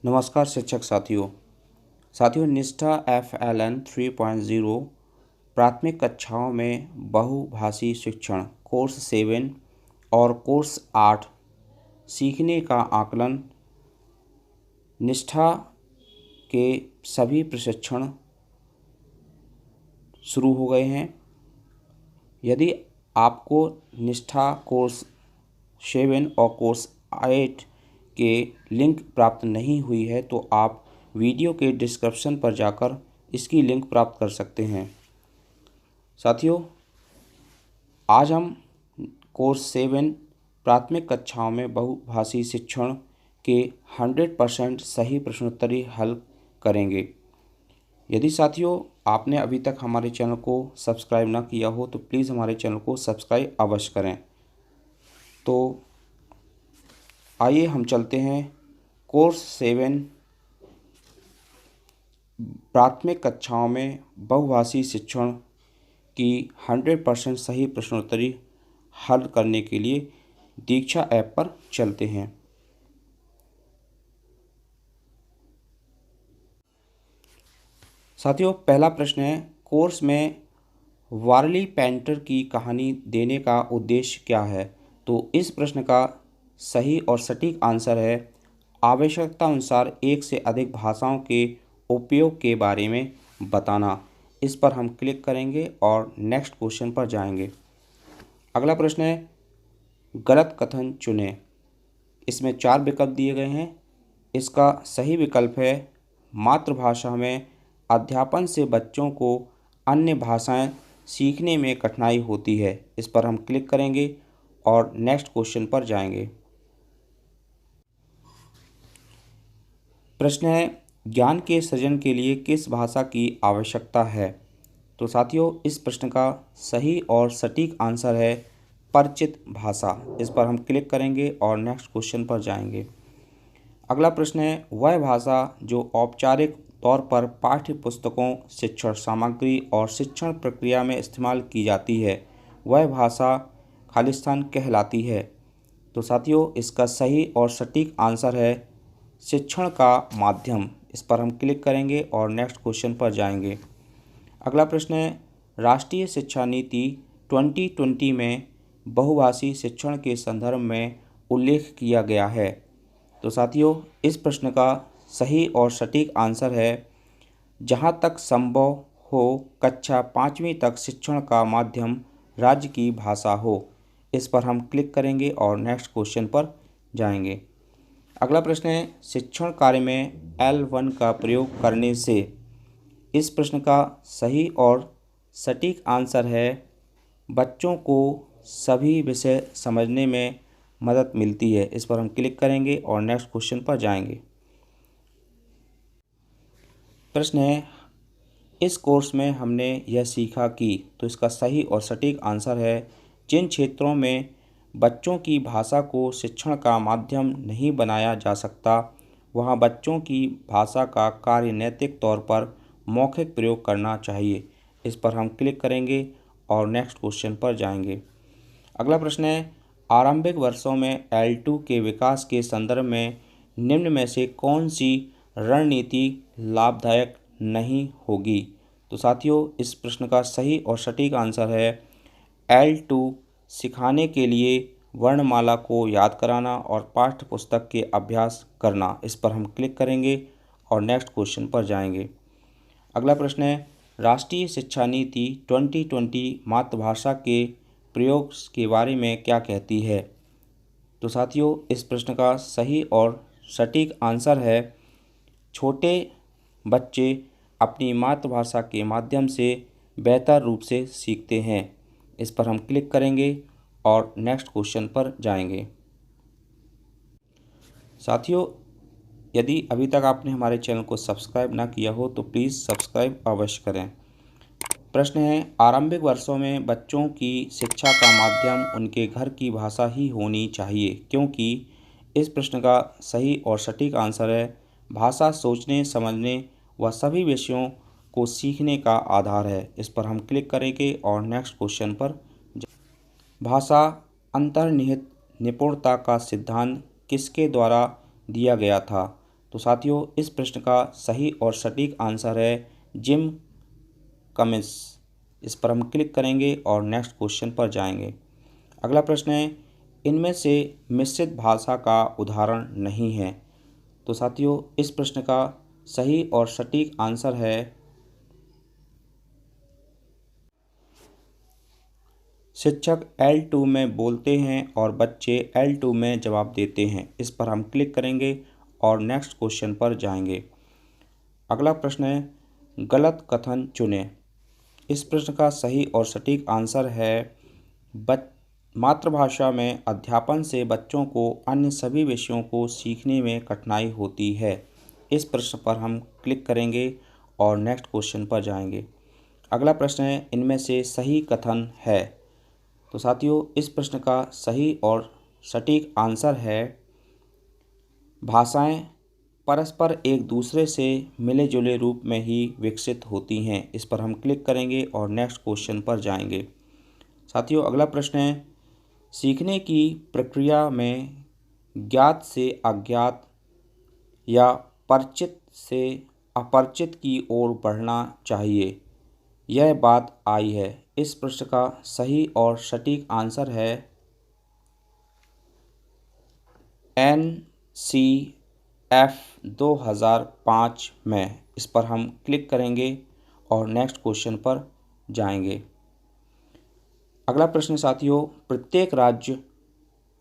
नमस्कार शिक्षक साथियों निष्ठा FLN 3.0 प्राथमिक कक्षाओं में बहुभाषी शिक्षण कोर्स 7 और कोर्स 8 सीखने का आकलन निष्ठा के सभी प्रशिक्षण शुरू हो गए हैं। यदि आपको निष्ठा कोर्स 7 और कोर्स 8 के लिंक प्राप्त नहीं हुई है तो आप वीडियो के डिस्क्रिप्शन पर जाकर इसकी लिंक प्राप्त कर सकते हैं। साथियों, आज हम कोर्स 7 प्राथमिक कक्षाओं में बहुभाषी शिक्षण के 100% सही प्रश्नोत्तरी हल करेंगे। यदि साथियों आपने अभी तक हमारे चैनल को सब्सक्राइब ना किया हो तो प्लीज़ हमारे चैनल को सब्सक्राइब अवश्य करें। तो आइए हम चलते हैं कोर्स 7 प्राथमिक कक्षाओं में बहुभाषी शिक्षण की 100% सही प्रश्नोत्तरी हल करने के लिए दीक्षा ऐप पर चलते हैं। साथियों, पहला प्रश्न है, कोर्स में वारली पेंटर की कहानी देने का उद्देश्य क्या है? तो इस प्रश्न का सही और सटीक आंसर है आवश्यकता अनुसार एक से अधिक भाषाओं के उपयोग के बारे में बताना। इस पर हम क्लिक करेंगे और नेक्स्ट क्वेश्चन पर जाएंगे। अगला प्रश्न है, गलत कथन चुनें। इसमें 4 विकल्प दिए गए हैं। इसका सही विकल्प है मातृभाषा में अध्यापन से बच्चों को अन्य भाषाएं सीखने में कठिनाई होती है। इस पर हम क्लिक करेंगे और नेक्स्ट क्वेश्चन पर जाएंगे। प्रश्न है, ज्ञान के सृजन के लिए किस भाषा की आवश्यकता है? तो साथियों, इस प्रश्न का सही और सटीक आंसर है परिचित भाषा। इस पर हम क्लिक करेंगे और नेक्स्ट क्वेश्चन पर जाएंगे। अगला प्रश्न है, वह भाषा जो औपचारिक तौर पर पाठ्य पुस्तकों, शिक्षण सामग्री और शिक्षण प्रक्रिया में इस्तेमाल की जाती है, वह भाषा खालिस्तान कहलाती है। तो साथियों, इसका सही और सटीक आंसर है शिक्षण का माध्यम। इस पर हम क्लिक करेंगे और नेक्स्ट क्वेश्चन पर जाएंगे। अगला प्रश्न है, राष्ट्रीय शिक्षा नीति 2020 में बहुभाषी शिक्षण के संदर्भ में उल्लेख किया गया है। तो साथियों, इस प्रश्न का सही और सटीक आंसर है जहाँ तक संभव हो कक्षा 5वीं तक शिक्षण का माध्यम राज्य की भाषा हो। इस पर हम क्लिक करेंगे और नेक्स्ट क्वेश्चन पर जाएंगे। अगला प्रश्न है, शिक्षण कार्य में L1 का प्रयोग करने से। इस प्रश्न का सही और सटीक आंसर है बच्चों को सभी विषय समझने में मदद मिलती है। इस पर हम क्लिक करेंगे और नेक्स्ट क्वेश्चन पर जाएंगे। प्रश्न है, इस कोर्स में हमने यह सीखा कि। तो इसका सही और सटीक आंसर है जिन क्षेत्रों में बच्चों की भाषा को शिक्षण का माध्यम नहीं बनाया जा सकता वहाँ बच्चों की भाषा का कार्य नैतिक तौर पर मौखिक प्रयोग करना चाहिए। इस पर हम क्लिक करेंगे और नेक्स्ट क्वेश्चन पर जाएंगे। अगला प्रश्न है, आरंभिक वर्षों में L2 के विकास के संदर्भ में निम्न में से कौन सी रणनीति लाभदायक नहीं होगी? तो साथियों, इस प्रश्न का सही और सटीक आंसर है L2 सिखाने के लिए वर्णमाला को याद कराना और पाठ्य पुस्तक के अभ्यास करना। इस पर हम क्लिक करेंगे और नेक्स्ट क्वेश्चन पर जाएंगे। अगला प्रश्न है, राष्ट्रीय शिक्षा नीति 2020 मातृभाषा के प्रयोग के बारे में क्या कहती है? तो साथियों, इस प्रश्न का सही और सटीक आंसर है छोटे बच्चे अपनी मातृभाषा के माध्यम से बेहतर रूप से सीखते हैं। इस पर हम क्लिक करेंगे और नेक्स्ट क्वेश्चन पर जाएंगे। साथियों, यदि अभी तक आपने हमारे चैनल को सब्सक्राइब ना किया हो तो प्लीज़ सब्सक्राइब अवश्य करें। प्रश्न है, आरंभिक वर्षों में बच्चों की शिक्षा का माध्यम उनके घर की भाषा ही होनी चाहिए क्योंकि। इस प्रश्न का सही और सटीक आंसर है भाषा सोचने, समझने व सभी विषयों को सीखने का आधार है। इस पर हम क्लिक करेंगे और नेक्स्ट क्वेश्चन पर। भाषा अंतर्निहित निपुणता का सिद्धांत किसके द्वारा दिया गया था? तो साथियों इस प्रश्न का सही और सटीक आंसर है जिम कमिंस। इस पर हम क्लिक करेंगे और नेक्स्ट क्वेश्चन पर जाएंगे। अगला प्रश्न है, इनमें से मिश्रित भाषा का उदाहरण नहीं है। तो साथियों इस प्रश्न का सही और सटीक आंसर है शिक्षक L2 में बोलते हैं और बच्चे L2 में जवाब देते हैं। इस पर हम क्लिक करेंगे और नेक्स्ट क्वेश्चन पर जाएंगे। अगला प्रश्न है, गलत कथन चुनें। इस प्रश्न का सही और सटीक आंसर है मातृभाषा में अध्यापन से बच्चों को अन्य सभी विषयों को सीखने में कठिनाई होती है। इस प्रश्न पर हम क्लिक करेंगे और नेक्स्ट क्वेश्चन पर जाएंगे। अगला प्रश्न है, इनमें से सही कथन है। तो साथियों इस प्रश्न का सही और सटीक आंसर है भाषाएं परस्पर एक दूसरे से मिले जुले रूप में ही विकसित होती हैं। इस पर हम क्लिक करेंगे और नेक्स्ट क्वेश्चन पर जाएंगे। साथियों अगला प्रश्न है, सीखने की प्रक्रिया में ज्ञात से अज्ञात या परिचित से अपरिचित की ओर बढ़ना चाहिए, यह बात आई है। इस प्रश्न का सही और सटीक आंसर है NCF 2005 में। इस पर हम क्लिक करेंगे और नेक्स्ट क्वेश्चन पर जाएंगे। अगला प्रश्न साथियों, प्रत्येक राज्य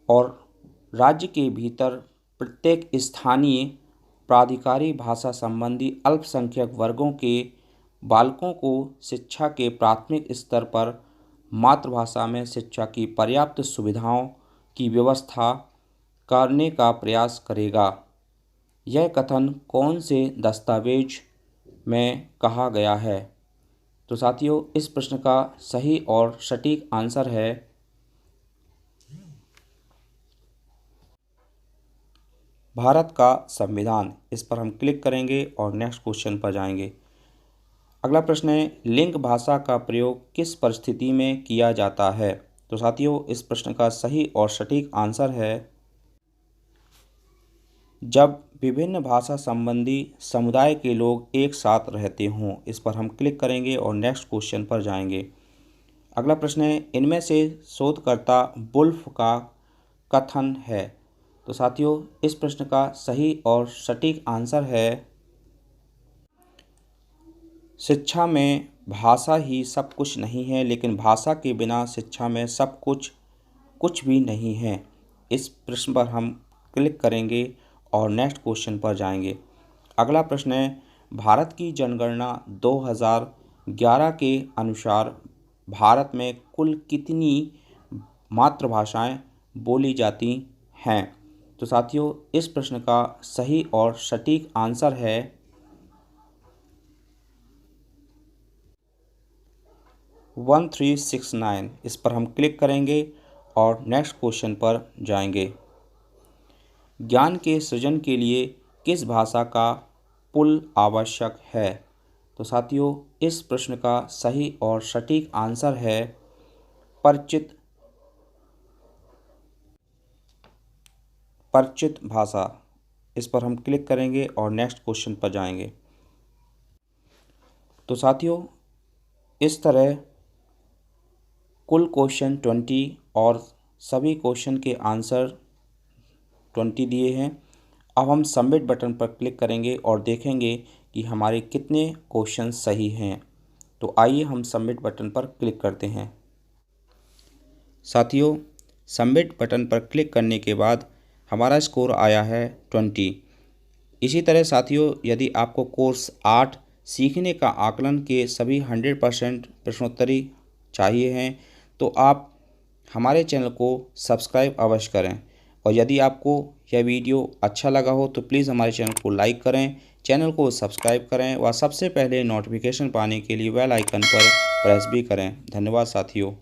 और राज्य के भीतर प्रत्येक स्थानीय प्राधिकारी भाषा संबंधी अल्पसंख्यक वर्गों के बालकों को शिक्षा के प्राथमिक स्तर पर मातृभाषा में शिक्षा की पर्याप्त सुविधाओं की व्यवस्था करने का प्रयास करेगा। यह कथन कौन से दस्तावेज में कहा गया है? तो साथियों इस प्रश्न का सही और सटीक आंसर है भारत का संविधान। इस पर हम क्लिक करेंगे और नेक्स्ट क्वेश्चन पर जाएंगे। अगला प्रश्न है, लिंग भाषा का प्रयोग किस परिस्थिति में किया जाता है? तो साथियों इस प्रश्न का सही और सटीक आंसर है जब विभिन्न भाषा संबंधी समुदाय के लोग एक साथ रहते हों। इस पर हम क्लिक करेंगे और नेक्स्ट क्वेश्चन पर जाएंगे। अगला प्रश्न है, इनमें से शोधकर्ता वुल्फ का कथन है। तो साथियों इस प्रश्न का सही और सटीक आंसर है शिक्षा में भाषा ही सब कुछ नहीं है, लेकिन भाषा के बिना शिक्षा में सब कुछ भी नहीं है। इस प्रश्न पर हम क्लिक करेंगे और नेक्स्ट क्वेश्चन पर जाएंगे। अगला प्रश्न है, भारत की जनगणना 2011 के अनुसार भारत में कुल कितनी मातृभाषाएं बोली जाती हैं? तो साथियों इस प्रश्न का सही और सटीक आंसर है 1369। इस पर हम क्लिक करेंगे और नेक्स्ट क्वेश्चन पर जाएंगे। ज्ञान के सृजन के लिए किस भाषा का पुल आवश्यक है? तो साथियों इस प्रश्न का सही और सटीक आंसर है परिचित भाषा। इस पर हम क्लिक करेंगे और नेक्स्ट क्वेश्चन पर जाएंगे। तो साथियों इस तरह कुल क्वेश्चन 20 और सभी क्वेश्चन के आंसर 20 दिए हैं। अब हम सबमिट बटन पर क्लिक करेंगे और देखेंगे कि हमारे कितने क्वेश्चन सही हैं। तो आइए हम सबमिट बटन पर क्लिक करते हैं। साथियों सबमिट बटन पर क्लिक करने के बाद हमारा स्कोर आया है 20। इसी तरह साथियों यदि आपको कोर्स 8 सीखने का आकलन के सभी 100% प्रश्नोत्तरी चाहिए हैं तो आप हमारे चैनल को सब्सक्राइब अवश्य करें। और यदि आपको यह वीडियो अच्छा लगा हो तो प्लीज़ हमारे चैनल को लाइक करें, चैनल को सब्सक्राइब करें व सबसे पहले नोटिफिकेशन पाने के लिए बेल आइकन पर प्रेस भी करें। धन्यवाद साथियों।